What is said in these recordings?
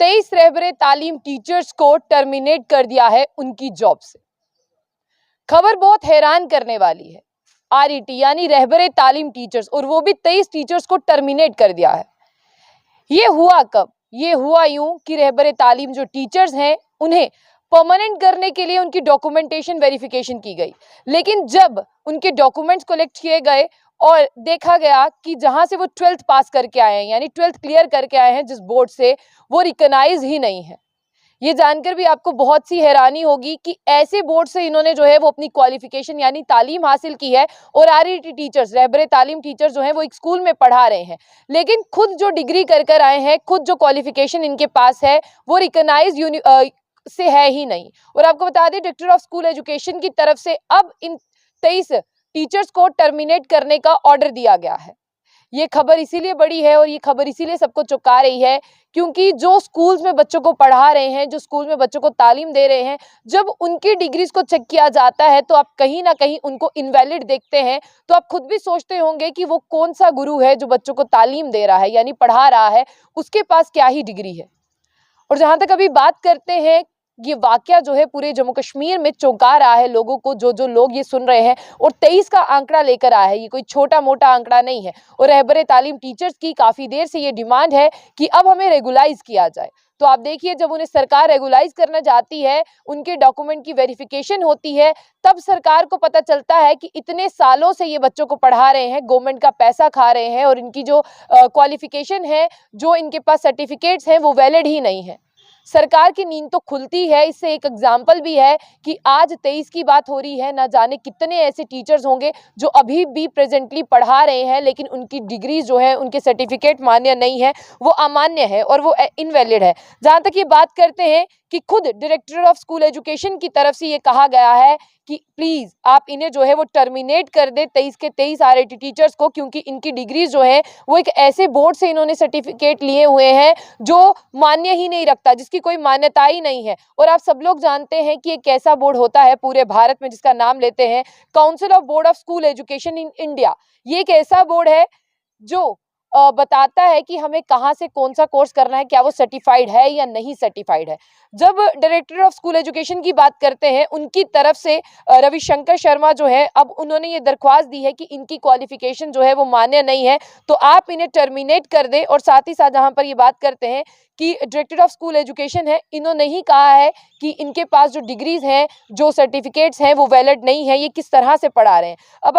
23 रहबरे तालीम टीचर्स को टर्मिनेट कर दिया है उनकी जॉब से। खबर बहुत हैरान करने वाली है। आरईटी यानी रहबरे तालीम टीचर्स, और वो भी 23 टीचर्स को टर्मिनेट कर दिया है। ये हुआ कब? ये हुआ यूं कि रहबरे तालीम जो टीचर्स हैं उन्हें परमानेंट करने के लिए उनकी डॉक्यूमेंटेशन वेरिफिकेशन की गई, लेकिन जब उनके डॉक्यूमेंट्स कलेक्ट किए गए और देखा गया कि जहां से वो 12th पास करके आए हैं, यानी 12th क्लियर करके आए हैं जिस बोर्ड से, वो रिकॉग्नाइज ही नहीं है। ये जानकर भी आपको बहुत सी हैरानी होगी कि ऐसे बोर्ड से इन्होंने जो है वो अपनी क्वालिफिकेशन यानी तालीम हासिल की है, और आरईटी टीचर्स, रहबरे तालीम टीचर्स जो हैं वो एक स्कूल में पढ़ा रहे हैं, लेकिन खुद जो डिग्री कर कर आए हैं, खुद जो क्वालिफिकेशन इनके पास है, वो रिकॉग्नाइज से है ही नहीं। और आपको बता दें, डायरेक्टर ऑफ स्कूल एजुकेशन की तरफ से अब इन 23 टीचर्स को टर्मिनेट करने का ऑर्डर दिया गया है। ये खबर इसीलिए बड़ी है और ये खबर इसीलिए सबको चौंका रही है क्योंकि जो स्कूल्स में बच्चों को पढ़ा रहे हैं, जो स्कूल में बच्चों को तालीम दे रहे हैं, जब उनकी डिग्रीज को चेक किया जाता है तो आप कहीं ना कहीं उनको इनवैलिड देखते हैं। तो आप खुद भी सोचते होंगे कि वो कौन सा गुरु है जो बच्चों को तालीम दे रहा है यानी पढ़ा रहा है, उसके पास क्या ही डिग्री है। और जहां तक अभी बात करते हैं, ये वाकया जो है पूरे जम्मू कश्मीर में चौंका रहा है लोगों को, जो लोग ये सुन रहे हैं, और 23 का आंकड़ा लेकर आया है। ये कोई छोटा मोटा आंकड़ा नहीं है। और रहबरे तालीम टीचर्स की काफी देर से ये डिमांड है कि अब हमें रेगुलाइज किया जाए। तो आप देखिए, जब उन्हें सरकार रेगुलाइज करना चाहती है, उनके डॉक्यूमेंट की वेरिफिकेशन होती है, तब सरकार को पता चलता है कि इतने सालों से ये बच्चों को पढ़ा रहे हैं, गवर्नमेंट का पैसा खा रहे हैं, और इनकी जो क्वालिफिकेशन है, जो इनके पास सर्टिफिकेट्स हैं, वो वैलिड ही नहीं है। सरकार की नींद तो खुलती है। इससे एक एग्जाम्पल भी है कि आज 23 की बात हो रही है, ना जाने कितने ऐसे टीचर्स होंगे जो अभी भी प्रेजेंटली पढ़ा रहे हैं, लेकिन उनकी डिग्री जो है, उनके सर्टिफिकेट मान्य नहीं है, वो अमान्य है और वो इनवैलिड है। जहाँ तक ये बात करते हैं कि खुद डायरेक्टर ऑफ स्कूल एजुकेशन की तरफ से ये कहा गया है कि प्लीज आप इन्हें जो है वो टर्मिनेट कर दे, 23 के 23 आरईटी टीचर्स को, क्योंकि इनकी डिग्रीज जो है वो एक ऐसे बोर्ड से इन्होंने सर्टिफिकेट लिए हुए हैं जो मान्य ही नहीं रखता, जिसकी कोई मान्यता ही नहीं है। और आप सब लोग जानते हैं कि एक ऐसा बोर्ड होता है पूरे भारत में जिसका नाम लेते हैं council of board of school education in India. ये एक ऐसा बोर्ड है जो बताता है कि हमें कहाँ से कौन सा कोर्स करना है, क्या वो सर्टिफाइड है या नहीं सर्टिफाइड है। जब डायरेक्टर ऑफ स्कूल एजुकेशन की बात करते हैं, उनकी तरफ से रविशंकर शर्मा जो है, अब उन्होंने ये दरख्वास्त दी है कि इनकी क्वालिफिकेशन जो है वो मान्य नहीं है, तो आप इन्हें टर्मिनेट कर दें। और साथ ही साथ जहाँ पर ये बात करते हैं कि डायरेक्टर ऑफ स्कूल एजुकेशन है, इन्होंने ही कहा है कि इनके पास जो डिग्रीज हैं, जो सर्टिफिकेट्स हैं, वो वैलिड नहीं है, ये किस तरह से पढ़ा रहे हैं। अब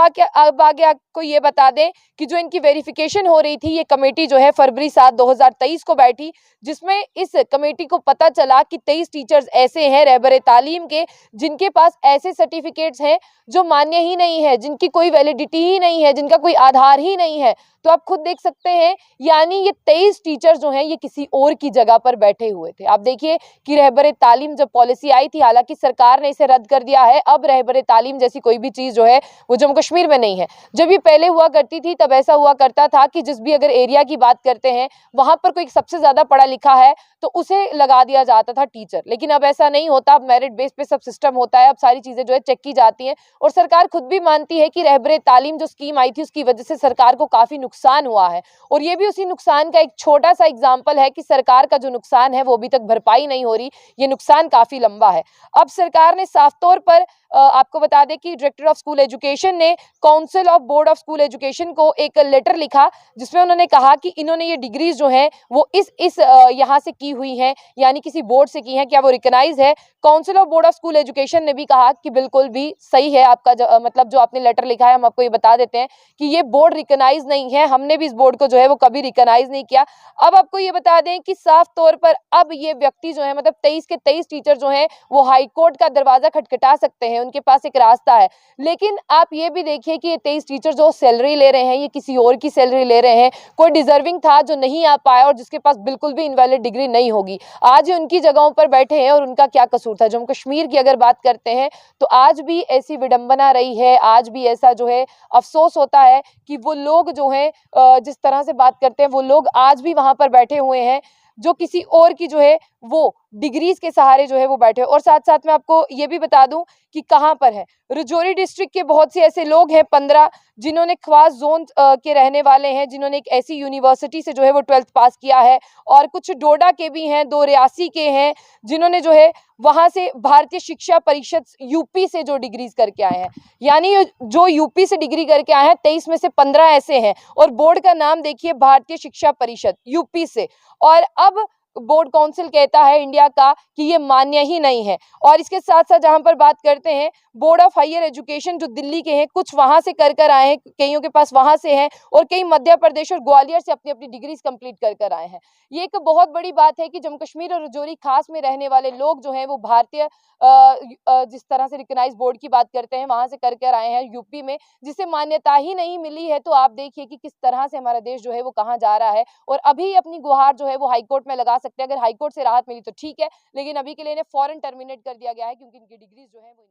आगे आपको ये बता दें कि जो इनकी वेरिफिकेशन हो रही थी, ये कमेटी जो है फरवरी 7, 2023 को बैठी, जिसमें इस कमेटी को पता चला कि 23 टीचर्स ऐसे हैं रहबरे तालीम के जिनके पास ऐसे सर्टिफिकेट्स हैं जो मान्य ही नहीं है, जिनकी कोई वैलिडिटी ही नहीं है, जिनका कोई आधार ही नहीं है। तो आप खुद देख सकते हैं, यानी ये 23 टीचर्स जो हैं ये किसी और की जगह पर बैठे हुए थे। आप देखिए कि रहबरे तालीम जब पॉलिसी आई थी, हालांकि सरकार ने इसे रद्द कर दिया है, अब रहबरे तालीम जैसी कोई भी चीज जो है वो जम्मू कश्मीर में नहीं है। जब ये पहले हुआ करती थी तब ऐसा हुआ करता था कि जिस भी अगर एरिया की बात करते हैं, वहां पर कोई सबसे ज्यादा पढ़ा लिखा है तो उसे लगा दिया जाता था टीचर, लेकिन अब ऐसा नहीं होता। अब मेरिट बेस पे सब सिस्टम होता है, अब सारी चीजें जो है चेक की जाती हैं। और सरकार खुद भी मानती है कि रहबरे तालीम जो स्कीम आई थी उसकी वजह से सरकार को काफी नुकसान हुआ है, और ये भी उसी नुकसान का एक छोटा सा एग्जाम्पल है कि सरकार का जो नुकसान है वो अभी तक भरपाई नहीं हो रही, ये नुकसान काफी लंबा है। अब सरकार ने साफ तौर पर आपको बता दें कि डायरेक्टर ऑफ स्कूल एजुकेशन ने council of board of school education को एक लेटर लिखा, जिसमें उन्होंने कहा कि इन्होंने ये डिग्रीज जो हैं वो इस यहाँ से की हुई हैं, यानी किसी बोर्ड से की हैं, क्या वो रिकॉग्नाइज है। Council of board of school education ने भी कहा कि बिल्कुल भी सही है आपका मतलब जो आपने लेटर लिखा है, हम आपको ये बता देते हैं कि ये बोर्ड रिकॉग्नाइज नहीं है, हमने भी इस बोर्ड को जो है वो कभी रिकॉग्नाइज नहीं किया। अब आपको ये बता दें कि साफ तौर पर अब ये व्यक्ति जो है, मतलब 23 के 23 टीचर जो हैं वो हाई कोर्ट का दरवाजा खटखटा सकते हैं, उनके पास एक रास्ता है। लेकिन आप ये भी देखिए कि ये 23 टीचर जो सैलरी ले रहे हैं, ये किसी और की सैलरी ले रहे हैं। कोई डिजर्विंग था जो नहीं आ पाया और जिसके पास बिल्कुल भी इनवैलिड डिग्री नहीं होगी, आज ये उनकी जगहों पर बैठे हैं, और उनका क्या कसूर था। जम्मू कश्मीर की अगर बात करते हैं तो आज भी ऐसी विडंबना रही है, आज भी ऐसा जो है अफसोस होता है कि वो लोग जो हैं जिस तरह से बात करते हैं, वो लोग आज भी वहां पर बैठे हुए हैं जो किसी और की जो है वो डिग्रीज के सहारे जो है वो बैठे। और साथ साथ मैं आपको ये भी बता दूं कि कहाँ पर है। राजौरी डिस्ट्रिक्ट के बहुत से ऐसे लोग हैं 15 जिन्होंने खवास जोन के रहने वाले हैं, जिन्होंने एक ऐसी यूनिवर्सिटी से जो है वो 12th पास किया है, और कुछ डोडा के भी हैं, 2 रियासी के हैं जिन्होंने जो है वहां से भारतीय शिक्षा परिषद यूपी से जो डिग्रीज करके आए हैं। यानी जो यूपी से डिग्री करके आए हैं 23 में से 15 ऐसे हैं, और बोर्ड का नाम देखिए भारतीय शिक्षा परिषद यूपी से। और अब बोर्ड काउंसिल कहता है इंडिया का कि ये मान्य ही नहीं है। और इसके साथ साथ जहां पर बात करते हैं बोर्ड ऑफ हायर एजुकेशन जो दिल्ली के हैं, कुछ वहां से कर आए हैं, कईयों के पास वहां से हैं, और कई मध्य प्रदेश और ग्वालियर से अपनी अपनी डिग्रीज कंप्लीट कर आए हैं। ये एक बहुत बड़ी बात है कि जम्मू कश्मीर और राजौरी खास में रहने वाले लोग जो हैं वो भारतीय जिस तरह से रिकॉग्नाइज बोर्ड की बात करते हैं वहां से कर आए हैं यूपी में, जिसे मान्यता ही नहीं मिली है। तो आप देखिए कि किस तरह से हमारा देश जो है वो कहाँ जा रहा है। और अभी अपनी गुहार जो है वो हाईकोर्ट में लगा सकते हैं, अगर हाईकोर्ट से राहत मिली तो ठीक है, लेकिन अभी के लिए इन्हें फौरन टर्मिनेट कर दिया गया है क्योंकि इनकी डिग्रीज जो है वो